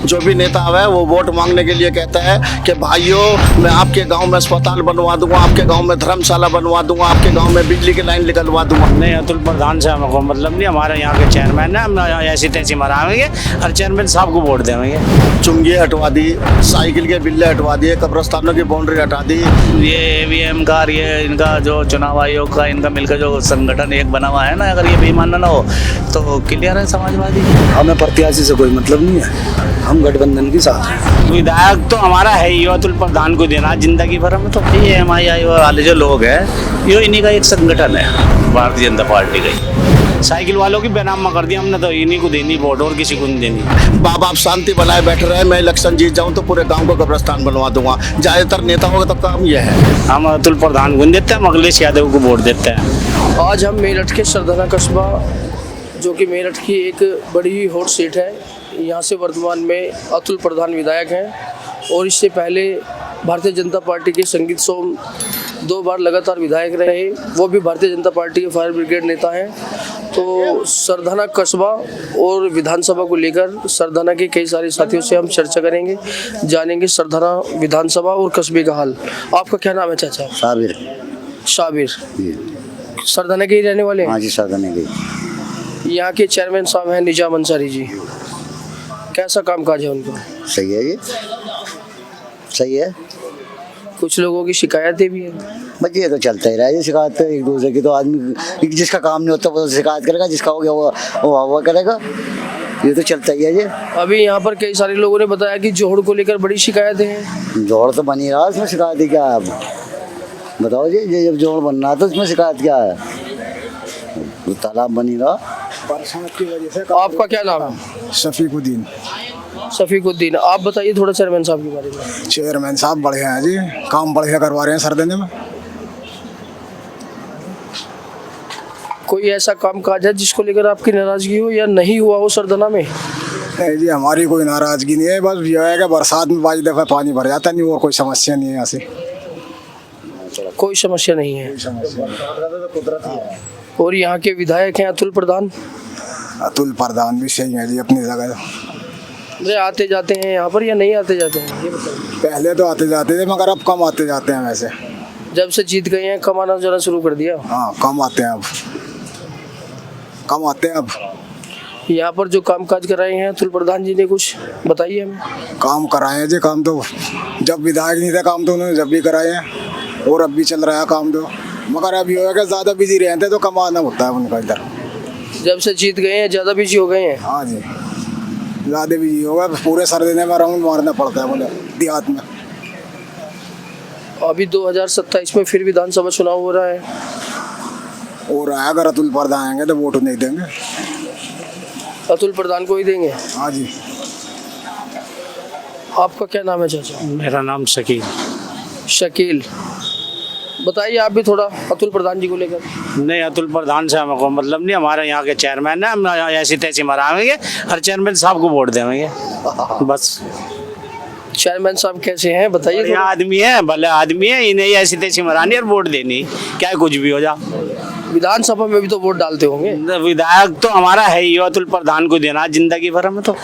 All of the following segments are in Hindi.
जो भी नेता आवे वो वोट मांगने के लिए कहता है कि भाइयों मैं आपके गांव में अस्पताल बनवा दूंगा, आपके गांव में धर्मशाला बनवा दूंगा, आपके गांव में बिजली की लाइन निकलवा दूंगा। नहीं, अतुल प्रधान से हमको मतलब नहीं, हमारे यहाँ के चेयरमैन है, हम ऐसी तैसी मराएंगे और चेयरमैन साहब को वोट देंगे। चुंगी हटवा दी, साइकिल के बिल्ले हटवा दिए, कब्रिस्तानों की बाउंड्री हटा दी। ये ईवीएम का ये इनका जो चुनाव आयोग का इनका मिलकर जो संगठन एक बना हुआ है ना, अगर ये बेईमान ना हो तो क्लियर है समाजवादी। हमें प्रत्याशी से कोई मतलब नहीं है, हम गठबंधन के साथ हैं। विधायक तो हमारा है ही, अतुल प्रधान को देना जिंदगी भर में। तो ये MII वाले जो लोग हैं ये इन्हीं का एक संगठन है, भारतीय जनता पार्टी का ही। साइकिल वालों की बेनामा कर दिया हमने, तो इन्हीं को देनी वोट और किसी को नहीं देनी। बाबा आप शांति बनाए बैठे रहे, मैं इलेक्शन जीत जाऊं तो पूरे गांव को कब्रिस्तान बनवा दूंगा। ज्यादातर नेताओं का तो काम यह है। हम अतुल प्रधान को देते हैं, अखिलेश यादव को वोट देते हैं। आज हम मेरठ के सरदाना कस्बा, जो कि मेरठ की एक बड़ी हॉट सीट है, यहाँ से वर्तमान में अतुल प्रधान विधायक हैं और इससे पहले भारतीय जनता पार्टी के संगीत सोम 2 बार लगातार विधायक रहे, वो भी भारतीय जनता पार्टी के फायर ब्रिगेड नेता हैं। तो सरदाना कस्बा और विधानसभा को लेकर सरदाना के कई सारे साथियों से हम चर्चा करेंगे, जानेंगे सरदाना विधानसभा और कस्बे का हाल। आपका क्या नाम है चाचा? साबिर। शाबिर। सरदाना के ही रहने वाले हैं? हाँ जी, सरदाना के। यहाँ के चेयरमैन साहब हैं निजाम अंसारी जी, कैसा कामकाज है उनका? सही है जी, सही है। कुछ लोगों की शिकायतें भी हैं। बस ये तो चलता ही रहा है, शिकायत एक दूसरे की। तो आदमी जिसका काम नहीं होता वो शिकायत करेगा, जिसका हो गया वो करेगा। ये तो चलता ही है जी। अभी यहाँ पर कई सारे लोगों ने बताया कि जोड़ को लेकर बड़ी शिकायतें हैं। जोड़ तो बनी रहा, इसमें शिकायत ही क्या है? अब बताओ जी, जब जोड़ बनना तो इसमें शिकायत क्या है? तालाब बनी रहा बरसात की वजह से। आपका क्या नाम है? शफीकुद्दीन। शफीकुद्दीन। आप बताइए थोड़ा चेयरमैन साहब के बारे में। चेयरमैन साहब बढ़िया हैं जी, काम बढ़िया करवा रहे हैं सरदेने में। कोई ऐसा काम काज है जिसको लेकर आपकी नाराजगी हो या नहीं हुआ हो सरदाना में? नहीं जी, हमारी कोई नाराजगी नहीं है, बस यह है कि बरसात में 22 दफा पानी भर जाता, नहीं और कोई समस्या नहीं है। यहाँ से कोई समस्या नहीं है। और यहाँ के विधायक हैं अतुल प्रधान। अतुल प्रधान भी सही है जी अपनी जगह। अरे आते जाते हैं यहाँ पर या नहीं आते जाते हैं, ये बताइए। पहले तो आते जाते थे मगर अब कम आते जाते हैं। वैसे जब से जीत गए हैं कमाना जरा शुरू कर दिया। हाँ, कम आते हैं, अब कम आते हैं। अब यहाँ पर जो काम काज कराए हैं अतुल प्रधान जी ने, कुछ बताइए हमें। काम कराए हैं जी, काम तो जब विधायक नहीं था काम तो उन्होंने जब भी कराए हैं और अब भी चल रहा है काम तो। मगर अभी होगा ज़्यादा बिजी रहते तो कमाना होता है उनका इधर। जब से जीत गए हैं ज़्यादा बिजी हो गए हैं। हाँ जी, ज़्यादा बिजी होगा, पूरे सरदेने में राउंड मारना पड़ता है बोले देहात में। अभी 2027 में फिर विधानसभा चुनाव हो रहा है। और अगर अतुल प्रधान आएंगे तो वोट नहीं देंगे। अतुल प्रधान को ही देंगे? हाँ जी। आपका क्या नाम है चाचा? मेरा नाम शकील। शकील। बताइए आप भी थोड़ा अतुल प्रधान जी को लेकर। नहीं, अतुल प्रधान से हमको मतलब नहीं, हमारे यहाँ के चेयरमैन है, हम ऐसी तैसी मराएंगे और चेयरमैन साहब को वोट देंगे बस। चेयरमैन साहब कैसे हैं बताइए? बढ़िया आदमी है, भले आदमी है, इन्हें ऐसी तैसी मरानी और वोट देनी, क्या कुछ भी हो जा। विधानसभा में भी तो वोट डालते होंगे। विधायक तो हमारा है ही, अतुल प्रधान को देना जिंदगी भर में। तो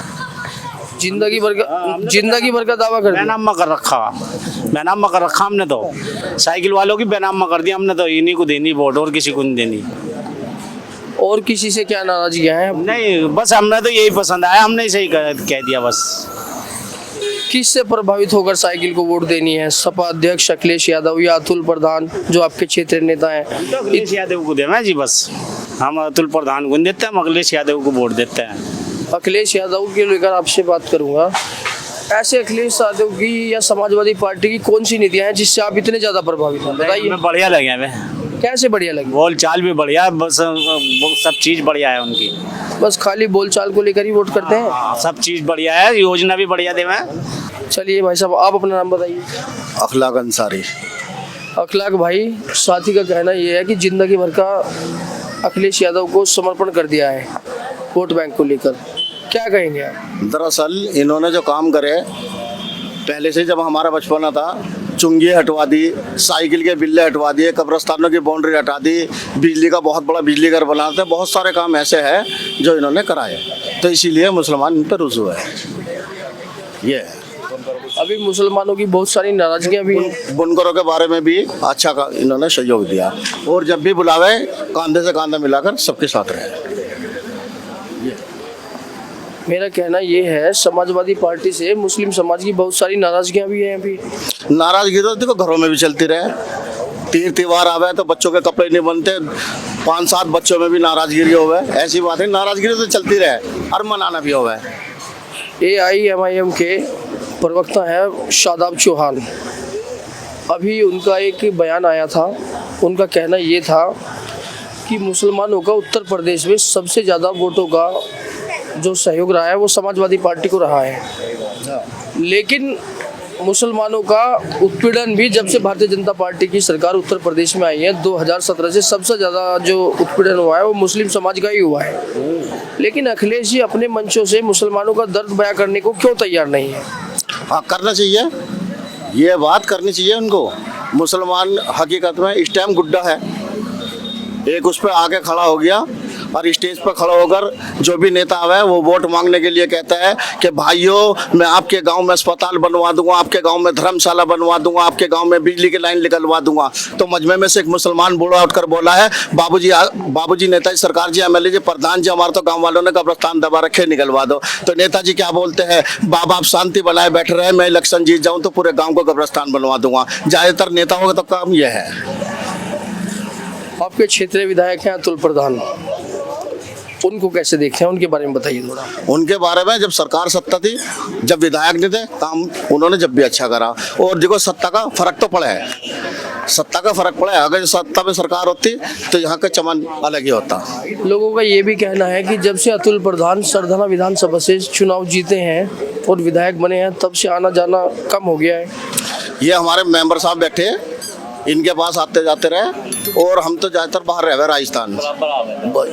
जिंदगी भर का दावा कर दिया। बेनामा कर रखा हमने तो। साइकिल वालों की बेनामा कर दिया हमने, तो इन्हीं को देनी वोट और किसी को नहीं देनी। और किसी से क्या नाराजगियां हैं? नहीं, बस हमने तो यही पसंद आया, हमने सही कह दिया बस। किससे प्रभावित होकर साइकिल को वोट देनी है? सपा अध्यक्ष अखिलेश यादव या अतुल प्रधान जो आपके क्षेत्रीय नेता हैं? तो अखिलेश यादव को देना जी बस। हम अतुल प्रधान को देते हैं, हम अखिलेश यादव को वोट देते हैं। अखिलेश यादव के लेकर आपसे बात करूंगा। ऐसे अखिलेश यादव की या समाजवादी पार्टी की कौन सी नीतियां हैं जिससे आप इतने ज्यादा प्रभावित हैं? बताइए। बढ़िया लगे हमें। कैसे बढ़िया लगी? बोल चाल भी बढ़िया, बस सब चीज बढ़िया है उनकी। बस खाली बोलचाल को लेकर ही वोट करते हैं? सब चीज बढ़िया है, योजना भी बढ़िया दे। चलिए भाई साहब, आप अपना नाम बताइए। अखलाक अंसारी। अखलाक भाई, साथी का कहना यह है कि जिंदगी भर का अखिलेश यादव को समर्पण कर दिया है वोट बैंक को लेकर, क्या कहेंगे आप? दरअसल इन्होंने जो काम करे पहले से, जब हमारा बचपना था, चुंगी हटवा दी, साइकिल के बिल्ले हटवा दिए, कब्रिस्तानों की बाउंड्री हटा दी, बिजली का बहुत बड़ा बिजली घर बनाते, बहुत सारे काम ऐसे हैं जो इन्होंने कराए, तो इसीलिए मुसलमान इन पर रुजू है। ये है। अभी मुसलमानों की बहुत सारी नाराजगियां भी हैं। बुनकरों के बारे में भी अच्छा इन्होंने सहयोग दिया और जब भी बुलावे कंधे से कंधा मिलाकर सबके साथ रहे। मेरा कहना ये है, समाजवादी पार्टी से मुस्लिम समाज की बहुत सारी नाराजगियां भी हैं अभी। नाराजगी तो देखो घरों में भी चलती रहे, तीर त्योहार आवे तो बच्चों के कपड़े नहीं बनते, 5-7 बच्चों में भी नाराजगिरी होवे, ऐसी बात है, नाराजगिरी तो चलती रहे और मनाना भी होवे। AIMIM के प्रवक्ता हैं शादाब चौहान, अभी उनका एक बयान आया था। उनका कहना ये था कि मुसलमानों का उत्तर प्रदेश में सबसे ज़्यादा वोटों का जो सहयोग रहा है वो समाजवादी पार्टी को रहा है, लेकिन मुसलमानों का उत्पीड़न भी जब से भारतीय जनता पार्टी की सरकार उत्तर प्रदेश में आई है 2017 से सबसे ज़्यादा जो उत्पीड़न हुआ है वो मुस्लिम समाज का ही हुआ है। लेकिन अखिलेश जी अपने मंचों से मुसलमानों का दर्द बयां करने को क्यों तैयार नहीं है? हाँ, करना चाहिए, ये बात करनी चाहिए उनको। मुसलमान हकीकत में इस टाइम गुड्डा है, एक उस पर आके खड़ा हो गया और स्टेज पर खड़ा होकर जो भी नेता आवे वो वोट मांगने के लिए कहता है कि भाइयों मैं आपके गांव में अस्पताल बनवा दूंगा, आपके गांव में धर्मशाला बनवा दूंगा, आपके गांव में बिजली की लाइन निकलवा दूंगा। तो मजमे में से एक मुसलमान बूढ़ा उठकर बोला है, बाबूजी नेताजी सरकार जी MLA जी प्रधान जी हमारे तो गाँव वालों ने कब्रिस्तान दबा रखे, निकलवा दो। तो नेताजी क्या बोलते हैं, बाबा आप शांति बनाए बैठे रहे, मैं इलेक्शन जीत जाऊँ तो पूरे गाँव को कब्रिस्तान बनवा दूंगा। ज़्यादातर नेताओं का तो काम यह है। आपके क्षेत्रीय विधायक हैं अतुल प्रधान, उनको कैसे देखते हैं, उनके बारे में बताइए थोड़ा। उनके बारे में, जब सरकार सत्ता थी, जब विधायक नहीं थे, काम उन्होंने जब भी अच्छा करा। और देखो सत्ता का फर्क तो पड़ा है, सत्ता का फर्क पड़ा है। अगर सत्ता में सरकार होती तो यहाँ का चमन अलग ही होता। लोगों का ये भी कहना है कि जब से अतुल प्रधान सरधना विधानसभा से चुनाव जीते हैं और विधायक बने हैं तब से आना जाना कम हो गया है। ये हमारे मेंबर साहब बैठे हैं, इनके पास आते जाते रहे और हम तो ज़्यादातर बाहर रह गए राजस्थान,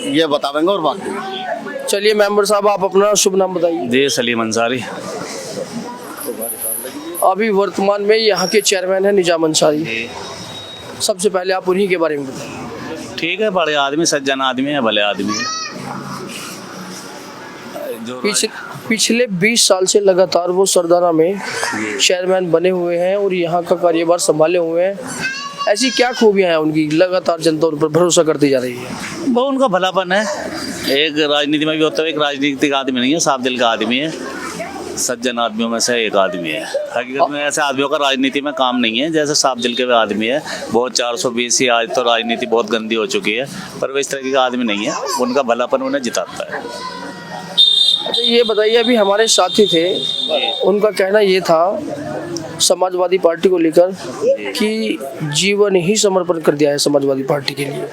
ये बतावेंगे। और बाकी चलिए मेंबर साहब आप अपना शुभ नाम बताइए। जी सलीम अंसारी। अभी वर्तमान में यहाँ के चेयरमैन हैं निजाम अंसारी, सबसे पहले आप उन्हीं के बारे में बताइए। ठीक है, बड़े आदमी, सज्जन आदमी है, भले आदमी है। जो पिछले 20 साल से लगातार वो सरदाना में चेयरमैन बने हुए हैं और यहाँ का कार्यभार संभाले हुए हैं। ऐसी क्या खूबियाँ हैं उनकी, लगातार जनता उन पर भरोसा करती जा रही है? वो उनका भलापन है। एक राजनीति में भी होता है, एक राजनीतिक आदमी नहीं है, साफ दिल का आदमी है, सज्जन आदमियों में से एक आदमी है। हकीकत में ऐसे आदमियों का राजनीति में काम नहीं है, जैसे साफ दिल के वे आदमी है। बहुत 420 ही, आज तो राजनीति बहुत गंदी हो चुकी है, पर वो इस तरह का आदमी नहीं है। उनका भलापन उन्हें जिताता है। अच्छा ये बताइए, अभी हमारे साथी थे, उनका कहना ये था समाजवादी पार्टी को लेकर कि जीवन ही समर्पण कर दिया है समाजवादी पार्टी के लिए,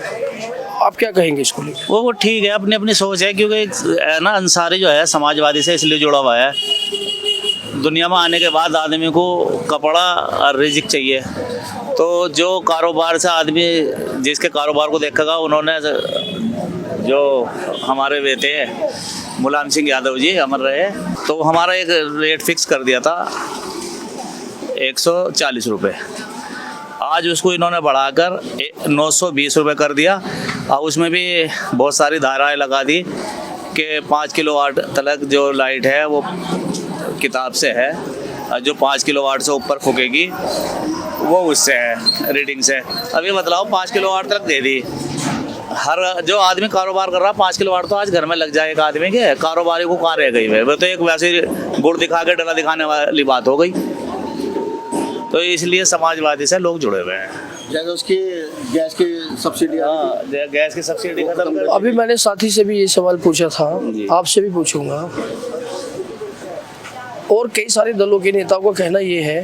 आप क्या कहेंगे इसको लेकर? वो ठीक है, अपनी अपनी सोच है, क्योंकि है ना, अंसारी जो है समाजवादी से इसलिए जुड़ा हुआ है। दुनिया में आने के बाद आदमी को कपड़ा और रिजिक चाहिए, तो जो कारोबार से आदमी जिसके कारोबार को देखेगा, उन्होंने जो हमारे बेटे हैं मुलायम सिंह यादव जी अमर रहे, तो हमारा एक रेट फिक्स कर दिया था 140 रुपये। आज उसको इन्होंने बढ़ाकर 920 रुपये कर दिया, और उसमें भी बहुत सारी धाराएं लगा दी कि 5 किलोवाट तक जो लाइट है वो किताब से है, और जो 5 किलोवाट से ऊपर फूकेगी वो उससे है, रीडिंग से। अभी बताओ 5 किलोवाट तक दे दी। हर जो आदमी कारोबार कर रहा है 5 किलोवाट तो आज घर में लग जाए एक आदमी के, कारोबारी को कहाँ रह गई है? वो तो एक वैसे गुड़ दिखा के डला दिखाने वाली बात हो गई। तो इसलिए समाजवादी से लोग जुड़े हुए हैं। जैसे उसकी गैस की सब्सिडी, गैस की सब्सिडी खत्म कर। अभी मैंने साथी से भी ये सवाल पूछा था, आपसे भी पूछूंगा। और कई सारे दलों के नेताओं का कहना ये है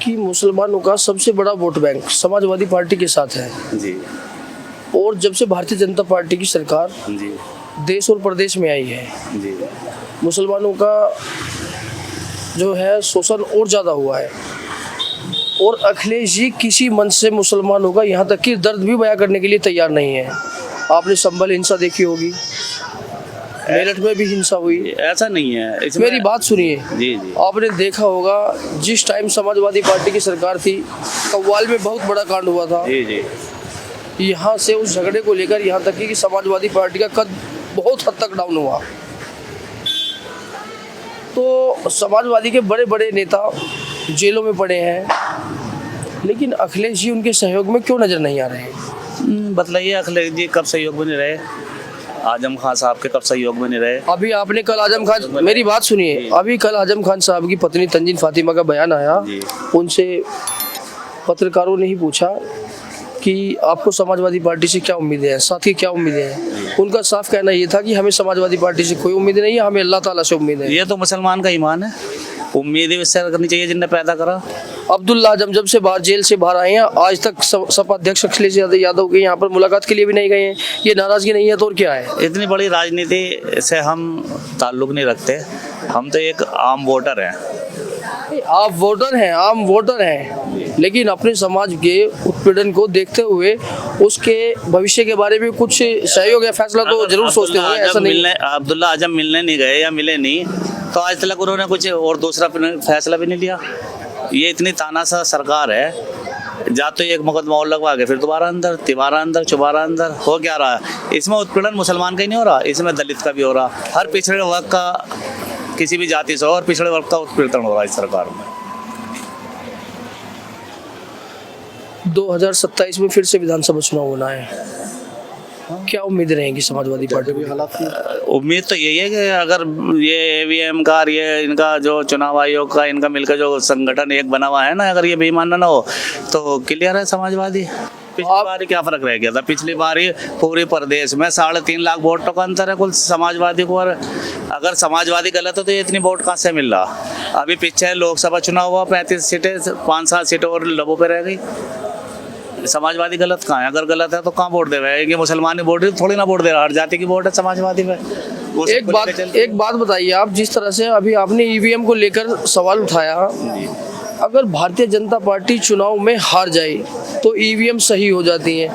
कि मुसलमानों का सबसे बड़ा वोट बैंक समाजवादी पार्टी के साथ है जी। और जब से भारतीय जनता पार्टी की सरकार जी देश और प्रदेश में आई है, जी, मुसलमानों का जो है शोषण और ज़्यादा हुआ है। और अखिलेश जी किसी मंच से मुसलमानों का यहाँ तक कि दर्द भी बयां करने के लिए तैयार नहीं है। आपने संभल हिंसा देखी होगी, मेरठ में भी हिंसा हुई। ऐसा नहीं है, मेरी बात सुनिए जी जी। आपने देखा होगा जिस टाइम समाजवादी पार्टी की सरकार थी, कव्वाल में बहुत बड़ा कांड हुआ था। जी जी। यहाँ से उस झगड़े को लेकर यहाँ तक कि समाजवादी पार्टी का कद बहुत हद तक डाउन हुआ। तो समाजवादी के बड़े बड़े नेता जेलों में पड़े हैं, लेकिन अखिलेश जी उनके सहयोग में क्यों नजर नहीं आ रहे हैं? बतलाइए, अखिलेश जी कब सहयोग में नहीं रहे? आजम खान साहब के कब सहयोग में नहीं रहे? अभी आपने कल आजम खान, मेरी बात सुनिए, अभी कल आजम खान साहब की पत्नी तंजीन फातिमा का बयान आया, उनसे पत्रकारों ने ही पूछा कि आपको समाजवादी पार्टी से क्या उम्मीदें हैं, साथ ही क्या उम्मीदें हैं? उनका साफ कहना ये था कि हमें समाजवादी पार्टी से कोई उम्मीद नहीं है, हमें अल्लाह ताला से उम्मीद है। ये तो मुसलमान का ईमान है, उम्मीदें उससे करनी चाहिए जिनने पैदा करा। अब्दुल्ला आजम जब से बाहर जेल से बाहर आए हैं, आज तक सपा अध्यक्ष अखिलेश यादव के यहाँ पर मुलाकात के लिए भी नहीं गए हैं। ये नाराजगी नहीं है तो और क्या है? इतनी बड़ी राजनीति से हम ताल्लुक नहीं रखते, हम तो एक आम वोटर हैं। आप वोटर हैं, आम वोटर हैं, लेकिन अपने समाज के उत्पीड़न को देखते हुए उसके भविष्य के बारे में कुछ सहयोग या फैसला तो जरूर सोचते होंगे, ऐसा नहीं? अब्दुल्ला आजम मिलने नहीं गए या मिले नहीं तो आज तक उन्होंने कुछ और दूसरा फैसला भी नहीं लिया। ये इतनी तानाशाह सरकार है, जा तो एक मुकदमा और लगवा के फिर दोबारा अंदर, तिबारा अंदर, चुबारा अंदर। हो क्या रहा है इसमें? उत्पीड़न मुसलमान का ही नहीं हो रहा, इसमें दलित का भी हो रहा, हर पिछड़े वर्ग का, किसी भी जाति से और पिछड़े वर्ग का उत्पीड़न हो रहा है इस सरकार में। 2027 में फिर से विधानसभा चुनाव होना है, क्या उम्मीद रहेंगी समाजवादी पार्टी की? उम्मीद तो यही है कि अगर ये ईवीएम का, ये इनका जो चुनाव आयोग का, इनका मिलकर जो संगठन एक बना हुआ है ना, अगर ये बेईमान ना हो तो क्लियर है समाजवादी। पिछली बार क्या फर्क रह गया था? पिछली बार पूरे प्रदेश में 3.5 लाख वोटों का अंतर है कुल समाजवादी को, और अगर समाजवादी गलत है तो ये इतनी वोट कहाँ से मिल रहा? अभी पीछे लोकसभा चुनाव हुआ, 35 सीटें, 5-7 सीटें और लबों पे रह गई। समाजवादी गलत कहाँ है? अगर गलत है तो कहाँ वोट दे रहे हैं? ये मुसलमान वोट थोड़ी ना वोट दे रहा, हर जाति की वोट है समाजवादी में। एक बात बताइए आप, जिस तरह से अभी आपने ईवीएम को लेकर सवाल उठाया, अगर भारतीय जनता पार्टी चुनाव में हार जाए तो ईवीएम सही हो जाती है,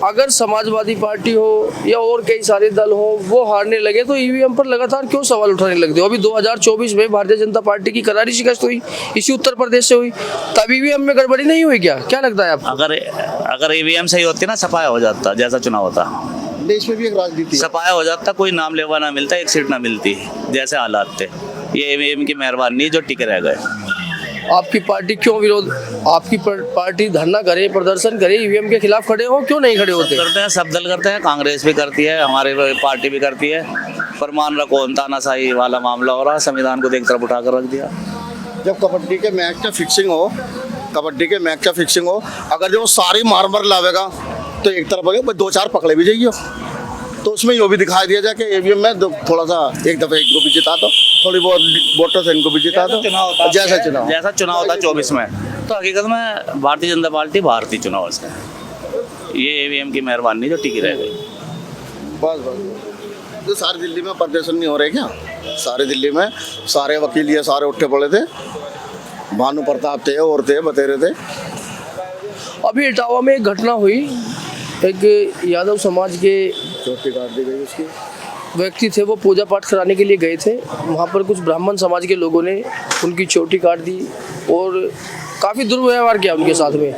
अगर समाजवादी पार्टी हो या और कई सारे दल हो वो हारने लगे तो ईवीएम पर लगातार क्यों सवाल उठाने लगते हो? अभी 2024 में भारतीय जनता पार्टी की करारी शिकस्त हुई, इसी उत्तर प्रदेश से हुई, तब ईवीएम में गड़बड़ी नहीं हुई क्या लगता है आपको? अगर ईवीएम सही होती ना, सफाया हो जाता, जैसा चुनाव होता। देश में भी एक राजनीति है, सफाया हो जाता, कोई नाम लेवा ना मिलता, एक सीट ना मिलती, जैसे हालात थे। ये ईवीएम की मेहरबानी जो टिके रह गए। आपकी पार्टी क्यों विरोध, आपकी पार्टी धरना करे, प्रदर्शन करे, ईवीएम के खिलाफ खड़े हो, क्यों नहीं खड़े होते? करते हैं, सब दल करते हैं, कांग्रेस भी करती है, हमारी पार्टी भी करती है, पर मान रखो तानाशाही वाला मामला हो रहा, संविधान को एक तरफ उठा कर रख दिया। जब कबड्डी के मैच का फिक्सिंग हो, अगर जो सारी मार लावेगा तो एक तरफ हो गया, 2-4 पकड़े भी जाइए, तो उसमें ये भी दिखाई दिया जाए कि ईवीएम में थोड़ा सा एक दफे इनको भी जिता दो, थोड़ी बहुत वोटों से इनको भी जिता दो, जैसा चुनाव होता 24 में, तो हकीकत में भारतीय जनता पार्टी भारतीय चुनाव से ये ईवीएम की मेहरबानी जो टिकी रह गई। बस तो सारी दिल्ली में प्रदर्शन नहीं हो रहे क्या? सारे दिल्ली में सारे वकील ये सारे उठे पड़े थे, भानु प्रताप थे और थे, बतेरे थे। अभी इटावा में एक घटना हुई, एक यादव समाज के चोटी काट दी गई उसकी, व्यक्ति थे, वो पूजा पाठ कराने के लिए गए थे, वहाँ पर कुछ ब्राह्मण समाज के लोगों ने उनकी चोटी काट दी और काफ़ी दुर्व्यवहार किया उनके साथ में।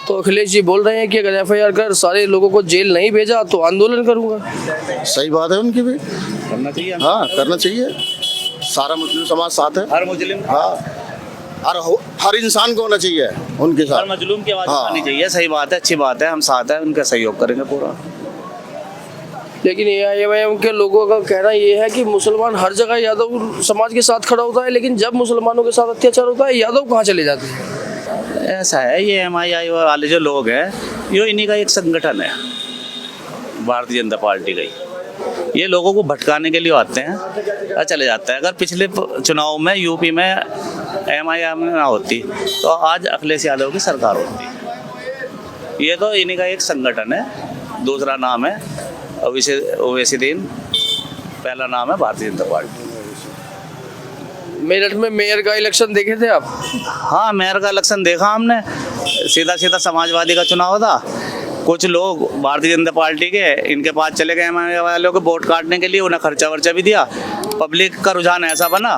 तो अखिलेश जी बोल रहे हैं कि अगर FIR कर सारे लोगों को जेल नहीं भेजा तो आंदोलन करूँगा। सही बात है, उनकी भी करना चाहिए। हाँ, करना चाहिए, सारा मुस्लिम समाज साथ है, हर मुस्लिम, हाँ, और हर इंसान को होना चाहिए उनके साथ, हर मजलूम की आवाज़ हाँ। उठानी चाहिए। सही बात है, अच्छी बात है, हम साथ हैं, उनका सहयोग करेंगे पूरा। लेकिन AIM के लोगों का कहना ये है कि मुसलमान हर जगह यादव समाज के साथ खड़ा होता है, लेकिन जब मुसलमानों के साथ अत्याचार होता है यादव कहाँ चले जाते हैं? ऐसा है, ये MII वाले जो लोग हैं, ये इन्हीं का एक संगठन है, भारतीय जनता पार्टी का ही। ये लोगों को भटकाने के लिए आते हैं और चले जाते हैं। अगर पिछले चुनाव में यूपी में MIM ना होती तो आज अखिलेश यादव की सरकार होती। ये तो इन्हीं का एक संगठन है, दूसरा नाम है ओवैसी दीन, पहला नाम है भारतीय जनता पार्टी। मेरठ में मेयर का इलेक्शन देखे थे आप? हाँ, मेयर का इलेक्शन देखा हमने, सीधा समाजवादी का चुनाव था। कुछ लोग भारतीय जनता पार्टी के इनके पास चले गए MIM वालों को वोट काटने के लिए, उन्हें खर्चा वर्चा भी दिया। पब्लिक का रुझान ऐसा बना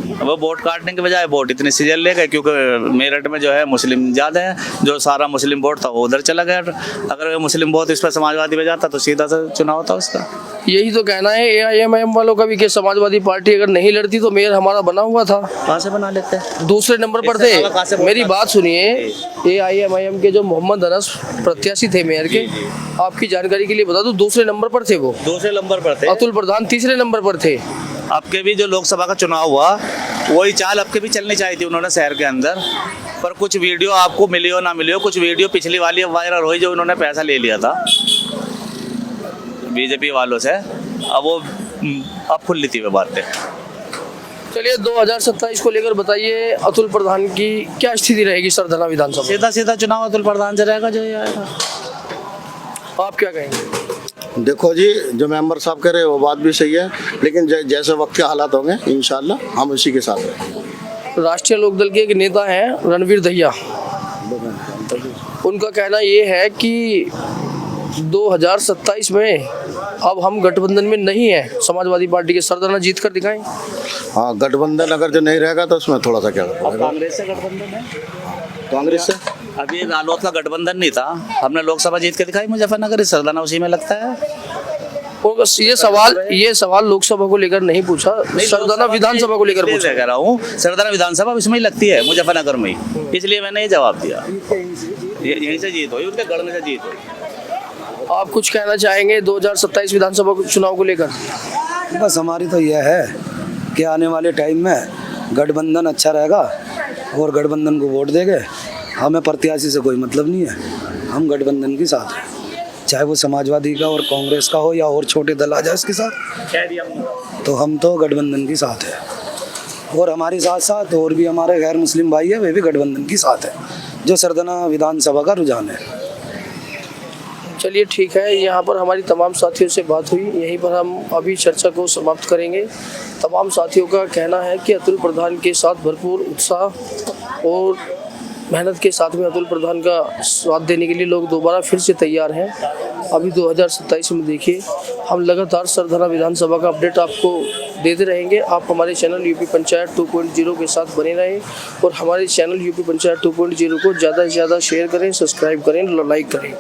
वो वोट काटने के बजाय वोट इतने सीजन ले गए, क्योंकि मेरठ में जो है मुस्लिम ज़्यादा है, जो सारा मुस्लिम वोट था वो उधर चला गया। अगर वो मुस्लिम वोट इस पर समाजवादी में जाता तो सीधा सा चुनाव होता उसका। यही तो कहना है AIMIM वालों का भी कि समाजवादी पार्टी अगर नहीं लड़ती तो मेयर हमारा बना हुआ था, कहाँ से बना लेते हैं? दूसरे नंबर पर इससे ज्यादा कहाँ से थे। वोट मेरी काटते? बात सुनिए, AIMIM के जो मोहम्मद अनस प्रत्याशी थे मेयर के, आपकी जानकारी के लिए बता दूं, दूसरे नंबर पर थे वो। दूसरे नंबर पर थे। अतुल प्रधान तीसरे नंबर पर थे। आपके भी जो लोकसभा का चुनाव हुआ वही चाल आपके भी चलनी चाहिए थी उन्होंने शहर के अंदर, पर कुछ वीडियो आपको मिली हो ना मिली हो, कुछ वीडियो पिछली वाली वायरल हुई जो उन्होंने पैसा ले लिया था बीजेपी वालों से। अब वो अब खुली थी वो बातें। चलिए 2027 को लेकर बताइए, अतुल प्रधान की क्या स्थिति रहेगी सरधना विधानसभा? सीधा सीधा चुनाव अतुल प्रधान से रहेगा जो ये आएगा। आप क्या कहेंगे? देखो जी, जो मेंबर साहब कह रहे हैं वो बात भी सही है, लेकिन जैसे वक्त के हालात होंगे इंशाल्लाह हम उसी के साथ रहेंगे। राष्ट्रीय लोकदल के एक नेता हैं रणवीर दहिया, उनका कहना ये है कि 2027 में अब हम गठबंधन में नहीं है, समाजवादी पार्टी के सरधना जीत कर दिखाएं। हाँ, गठबंधन अगर जो नहीं रहेगा तो उसमें थोड़ा सा क्या अब कांग्रेस से गठबंधन है, कांग्रेस से अभी रालोद का गठबंधन नहीं था, हमने लोकसभा जीत के दिखाई मुजफ्फरनगर, सरदाना उसी में लगता है। और बस ये सवाल लोकसभा को लेकर नहीं पूछा, सरदाना विधानसभा को लेकर पूछा। कह रहा हूँ सरदाना विधानसभा इसमें ही लगती है मुजफ्फरनगर में ही, इसलिए मैंने ये जवाब दिया। यहीं से जीत हुई, उनके गढ़ में से जीत हुई। आप कुछ कहना चाहेंगे 2027 विधानसभा चुनाव को लेकर? बस हमारी तो यह है कि आने वाले टाइम में गठबंधन अच्छा रहेगा और गठबंधन को वोट देंगे। हमें प्रत्याशी से कोई मतलब नहीं है, हम गठबंधन के साथ हैं, चाहे वो समाजवादी का और कांग्रेस का हो या और छोटे दल आ जाए इसके साथ, तो हम तो गठबंधन के साथ हैं। और हमारे साथ साथ और भी हमारे गैर मुस्लिम भाई है, वे भी गठबंधन के साथ हैं, जो सरधना विधानसभा का रुझान है। चलिए ठीक है, यहाँ पर हमारी तमाम साथियों से बात हुई, यहीं पर हम अभी चर्चा को समाप्त करेंगे। तमाम साथियों का कहना है कि अतुल प्रधान के साथ भरपूर उत्साह और मेहनत के साथ में अतुल प्रधान का साथ देने के लिए लोग दोबारा फिर से तैयार हैं। अभी 2027 में देखिए, हम लगातार सरधना विधानसभा का अपडेट आपको देते रहेंगे। आप हमारे चैनल यूपी पंचायत 2.0 के साथ बने रहें और हमारे चैनल यूपी पंचायत 2.0 को ज़्यादा से ज़्यादा शेयर करें, सब्सक्राइब करें, लाइक करें।